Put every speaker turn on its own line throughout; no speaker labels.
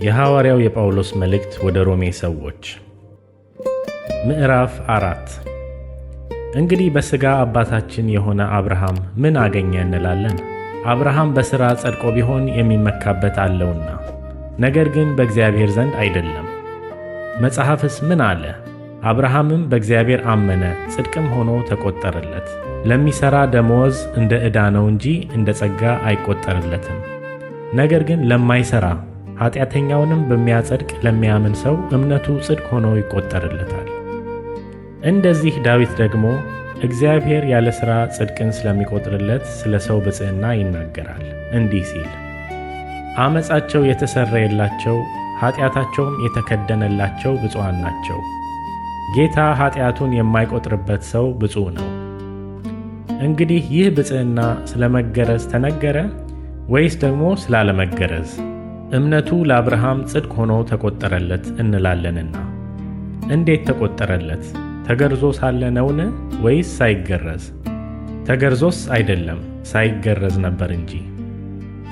የሐዋርያው የጳውሎስ መልእክት ወደ ሮሜ ሰዎች ምዕራፍ 4። እንግዲህ በሥጋ አባታችን የሆነ አብርሃም ምን አገኘ እንላለን? አብርሃም በሥራ ጸድቆ ቢሆን የሚመካበት አለውና፣ ነገር ግን በእግዚአብሔር ዘንድ አይደለም። መጽሐፍስ ምን አለ? አብርሃምም በእግዚአብሔር አመነ፣ ጽድቅም ሆኖ ተቆጠረለት። ለሚሠራ ደመወዝ እንደ ዕዳ ነው እንጂ እንደ ጸጋ አይቆጠርለትም። ነገር ግን ለማይሠራ ኃጢአተኛውንም በሚያጸድቅ ለሚያምን ሰው እምነቱ ጽድቅ ሆኖ ይቆጠርለታል። እንደዚህ ዳዊት ደግሞ እግዚአብሔር ያለ ሥራ ጽድቅን ስለሚቆጥርለት ስለ ሰው ብፅዕና ይናገራል እንዲህ ሲል፣ ዓመፃቸው የተሰረየላቸው ኃጢአታቸውም የተከደነላቸው ብፁዓን ናቸው። ጌታ ኃጢአቱን የማይቆጥርበት ሰው ብፁዕ ነው። እንግዲህ ይህ ብፅዕና ስለ መገረዝ ተነገረ ወይስ ደግሞ ስላለመገረዝ? እምነቱ ለአብርሃም ጽድቅ ሆኖ ተቆጠረለት እንላለንና። እንዴት ተቆጠረለት? ተገርዞ ሳለ ነውን? ወይስ ሳይገረዝ? ተገርዞስ አይደለም፣ ሳይገረዝ ነበር እንጂ።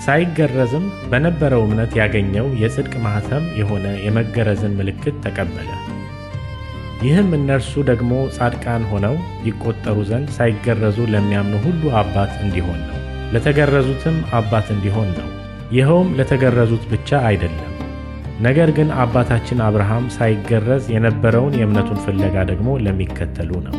ሳይገረዝም በነበረው እምነት ያገኘው የጽድቅ ማኅተም የሆነ የመገረዝን ምልክት ተቀበለ። ይህም እነርሱ ደግሞ ጻድቃን ሆነው ይቆጠሩ ዘንድ ሳይገረዙ ለሚያምኑ ሁሉ አባት እንዲሆን ነው። ለተገረዙትም አባት እንዲሆን ነው። ይኸውም ለተገረዙት ብቻ አይደለም፣ ነገር ግን አባታችን አብርሃም ሳይገረዝ የነበረውን የእምነቱን ፍለጋ ደግሞ ለሚከተሉ ነው።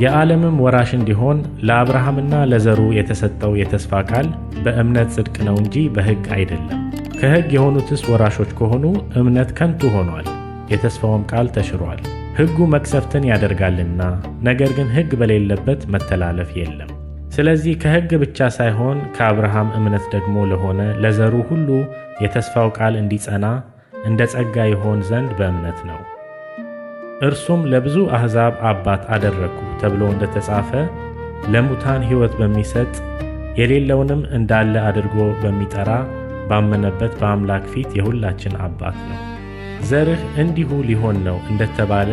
የዓለምም ወራሽ እንዲሆን ለአብርሃምና ለዘሩ የተሰጠው የተስፋ ቃል በእምነት ጽድቅ ነው እንጂ በሕግ አይደለም። ከሕግ የሆኑትስ ወራሾች ከሆኑ እምነት ከንቱ ሆኗል፣ የተስፋውም ቃል ተሽሯል። ሕጉ መቅሰፍትን ያደርጋልና፣ ነገር ግን ሕግ በሌለበት መተላለፍ የለም። ስለዚህ ከሕግ ብቻ ሳይሆን ከአብርሃም እምነት ደግሞ ለሆነ ለዘሩ ሁሉ የተስፋው ቃል እንዲጸና እንደ ጸጋ ይሆን ዘንድ በእምነት ነው። እርሱም ለብዙ አሕዛብ አባት አደረግኩ ተብሎ እንደተጻፈ ለሙታን ሕይወት በሚሰጥ የሌለውንም እንዳለ አድርጎ በሚጠራ ባመነበት በአምላክ ፊት የሁላችን አባት ነው። ዘርህ እንዲሁ ሊሆን ነው እንደተባለ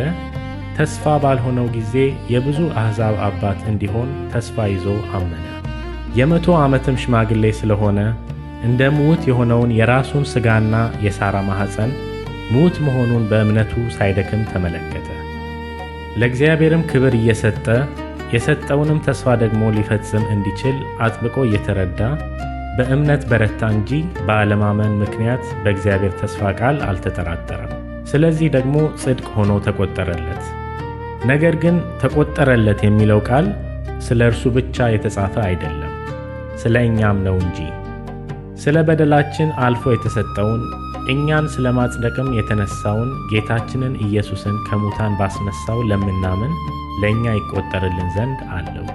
ተስፋ ባልሆነው ጊዜ የብዙ አሕዛብ አባት እንዲሆን ተስፋ ይዞ አመነ። የ100 ዓመትም ሽማግሌ ስለሆነ እንደ ምውት የሆነውን የራሱን ሥጋና የሳራ ማኅፀን ምውት መሆኑን በእምነቱ ሳይደክም ተመለከተ። ለእግዚአብሔርም ክብር እየሰጠ የሰጠውንም ተስፋ ደግሞ ሊፈጽም እንዲችል አጥብቆ እየተረዳ በእምነት በረታ እንጂ በአለማመን ምክንያት በእግዚአብሔር ተስፋ ቃል አልተጠራጠረም። ስለዚህ ደግሞ ጽድቅ ሆኖ ተቆጠረለት። ነገር ግን ተቆጠረለት የሚለው ቃል ስለ እርሱ ብቻ የተጻፈ አይደለም፣ ስለ እኛም ነው እንጂ። ስለ በደላችን አልፎ የተሰጠውን እኛን ስለ ማጽደቅም የተነሳውን ጌታችንን ኢየሱስን ከሙታን ባስነሳው ለምናምን ለእኛ ይቆጠርልን ዘንድ አለው።